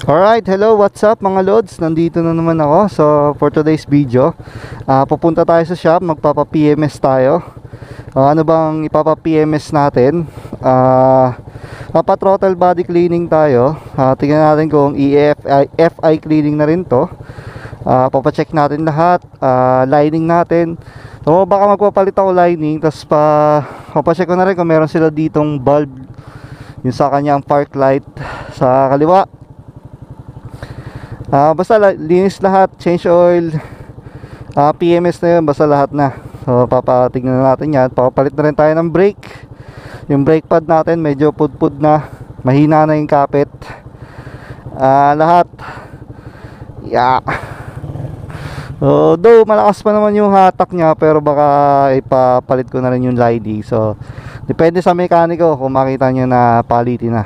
Alright, hello, what's up mga lods? Nandito na naman ako. So, for today's video, pupunta tayo sa shop, magpapa-PMS tayo. Ano bang ipapa-PMS natin? Papa-throttle body cleaning tayo. Tingnan natin kung FI cleaning na rin to. Papacheck natin lahat, lining natin. So, baka magpapalit ako lining, tapos papacheck ko na rin kung meron sila ditong bulb, yung sa kanyang park light sa kaliwa. Basta linis lahat, change oil, PMS na yun, basta lahat na. So papatignan na natin yan. Papapalit na rin tayo ng brake. Yung brake pad natin medyo pudpud na, mahina na yung kapit. Lahat though malakas pa naman yung hatak nya, pero baka ipapalit ko na rin yung lining. So depende sa mekaniko kung makita nyo na palitin na.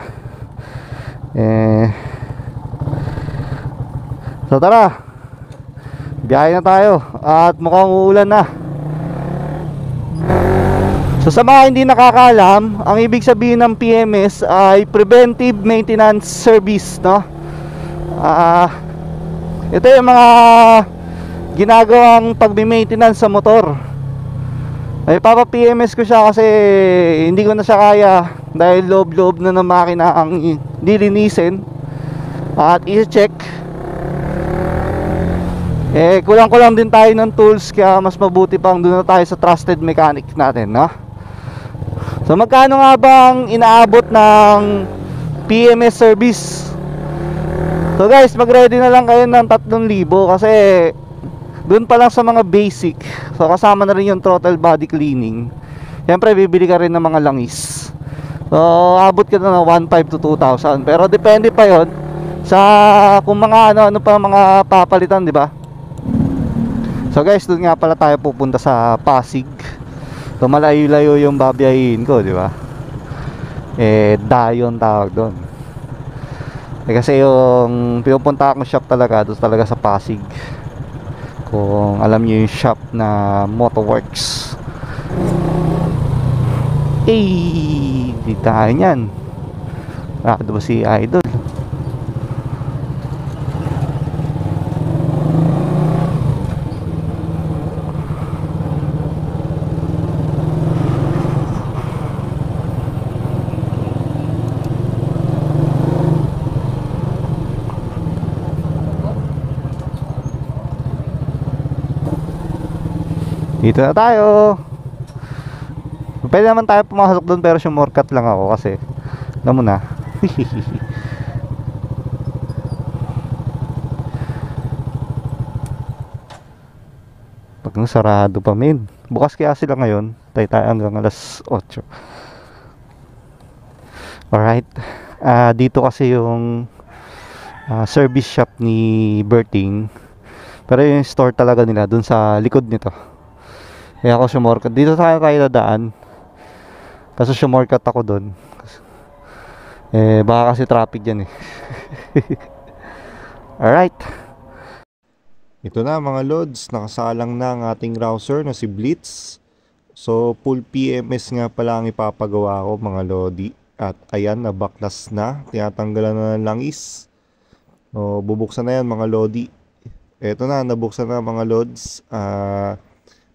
So tara, biyahe na tayo at mukhang uulan na. So sa mga hindi nakakaalam, ang ibig sabihin ng PMS ay Preventive Maintenance Service, no? Ito yung mga ginagawang pagme-maintenance sa motor. Ay papa-PMS ko siya kasi hindi ko na siya kaya, dahil loob-loob na ng makina ang dilinisin at i-check. Kulang-kulang din tayo ng tools, kaya mas mabuti pang doon na tayo sa trusted mechanic natin, no? So magkano nga bang inaabot ng PMS service? So guys, mag-ready na lang kayo ng 3,000 kasi doon pa lang sa mga basic. So kasama na rin yung throttle body cleaning. Siyempre bibili ka rin ng mga langis. So abot ka na ng 1,500 to 2,000. Pero depende pa yon sa kung mga ano pa mga papalitan, di ba? So guys, doon nga pala tayo pupunta sa Pasig. So malayo-layo yung babiyahin ko, di ba? Dayon tawag doon. Kasi yung pinupunta akong shop talaga, doon talaga sa Pasig. Kung alam niyo yung shop na Motoworks. Di tayo niyan. Ano ba si Idol? Dito na tayo. Pwede naman tayo pumasok doon, pero shortcut lang ako kasi alam mo na. Pag sarado pa min. Bukas kaya sila ngayon. Tayo hanggang alas 8. Alright. Dito kasi yung service shop ni Berting. Pero yung store talaga nila dun sa likod nito. Kaya ako shortcut. Dito tayo dadaan. Kaso shortcut ako dun. Baka kasi traffic dyan eh. Alright. Ito na mga lods. Nakasalang na ang ating rouser na si Blitz. So full PMS nga pala ang ipapagawa ko mga lodi. At ayan, nabaklas na. Tinatanggalan na ng langis. So bubuksan na yan mga lodi. Ito na, nabuksan na mga lods.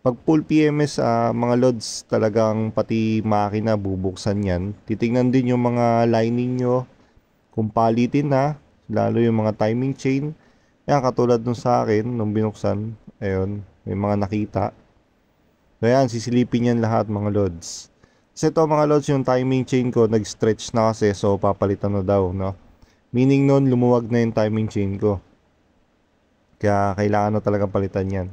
Pag full PMS mga lods, talagang pati makina bubuksan yan. Titingnan din yung mga lining nyo kung palitin na, lalo yung mga timing chain. Yan, katulad nung sa akin nung binuksan, ayun, may mga nakita. So yan, sisilipin yan lahat mga lods. Kasi ito mga lods, yung timing chain ko nag-stretch na kasi, so papalitan na daw, no? Meaning nun, lumuwag na yung timing chain ko. Kaya kailangan na talagang palitan yan.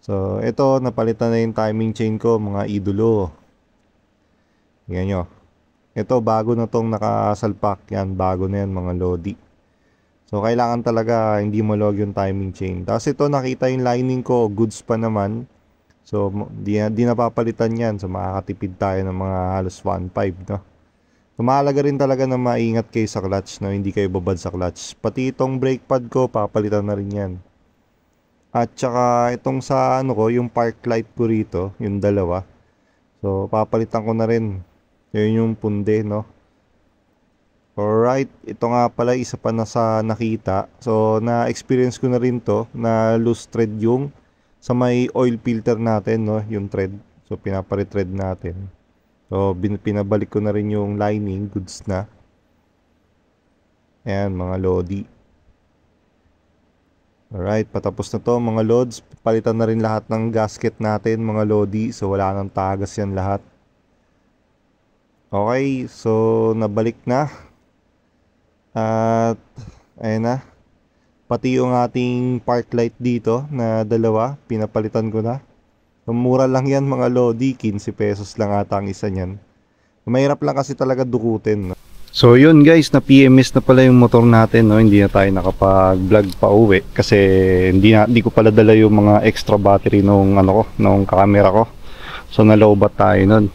So, ito, napalitan na yung timing chain ko, mga idolo. Yan nyo. Ito, bago na tong nakasalpak. Yan, bago na yan, mga lodi. So, kailangan talaga hindi malog yung timing chain. Tapos ito, nakita yung lining ko, goods pa naman. So, di napapalitan yan. So, makakatipid tayo ng mga halos 1.5, no? So, mahalaga rin talaga na maingat kayo sa clutch, no? Hindi kayo babad sa clutch. Pati itong brake pad ko, papalitan na rin yan. At saka itong sa yung park light ko rito, yung dalawa. So papalitan ko na rin. Yun yung punde, no. Alright, ito nga pala isa pa na sa nakita. So, na-experience ko na rin to na loose thread yung sa may oil filter natin, no, yung thread. So, pinapare-thread natin. So, pinabalik ko na rin yung lining, goods na. Ayan, mga lodi. Alright, patapos na to mga lods. Palitan na rin lahat ng gasket natin, mga lodi. So, wala nang tagas yan lahat. Okay, so nabalik na. At ayun na. Pati yung ating park light dito na dalawa, pinapalitan ko na. Mura lang yan mga lodi, 15 pesos lang ata ang isa niyan. Mahirap lang kasi talaga dukutin. So yun guys, na PMS na pala yung motor natin, no? Hindi na tayo nakapag-vlog pa uwi kasi hindi ko pala dala yung mga extra battery nung camera ko. So nalobat tayo nun.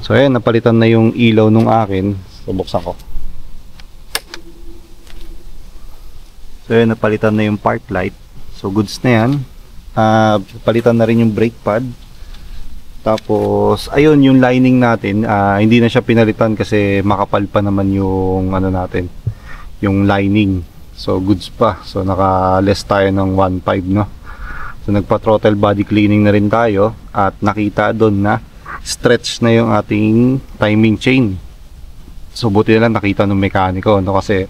So ayan, napalitan na yung ilaw nung akin. So buksan ko. So ayan, napalitan na yung park light. So goods na yan. Palitan na rin yung brake pad. Tapos ayun, yung lining natin, hindi na siya pinalitan kasi makapal pa naman yung natin, yung lining. So goods pa. So naka-less tayo ng 1.5, no. So nagpa-throttle body cleaning na rin tayo at nakita doon na stretch na yung ating timing chain. So buti na lang nakita ng mekaniko, no, kasi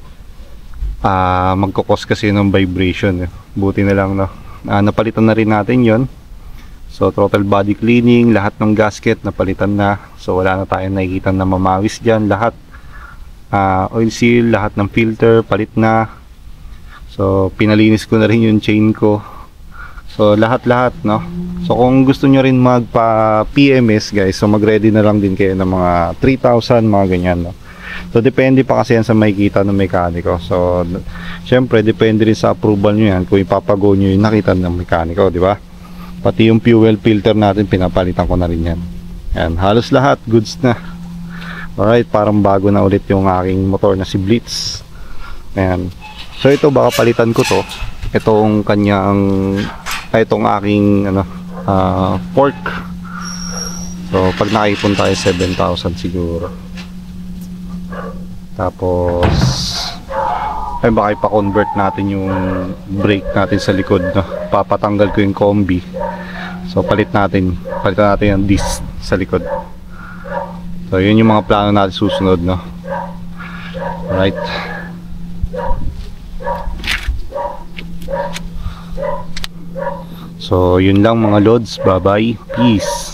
magkukos kasi ng vibration. Buti na lang, no. Napalitan na rin natin yon. So throttle body cleaning, lahat ng gasket napalitan na. So wala na tayong nakikita na mamawis dyan. Lahat oil seal, lahat ng filter palit na. So pinalinis ko na rin yung chain ko. So lahat, no. So kung gusto nyo rin magpa PMS guys, so mag-ready na lang din kayo ng mga 3,000, mga ganyan, no. So depende pa kasi yan sa makikita ng mekaniko. So syempre depende rin sa approval nyo yan kung ipapago nyo yung nakita ng mekaniko, di ba? Pati yung fuel filter natin pinapalitan ko na rin yan. Yan, halos lahat goods na. Alright, parang bago na ulit yung aking motor na si Blitz. Ayan. So ito, baka palitan ko to. Itong itong aking fork. So pag nakaipon tayo 7,000 siguro. Tapos ay baka ipa-convert natin yung brake natin sa likod, no? Papatanggal ko yung combi. So palitan natin yung disc sa likod. So yun yung mga plano natin susunod, no? Alright. So yun lang mga lods, bye bye, peace.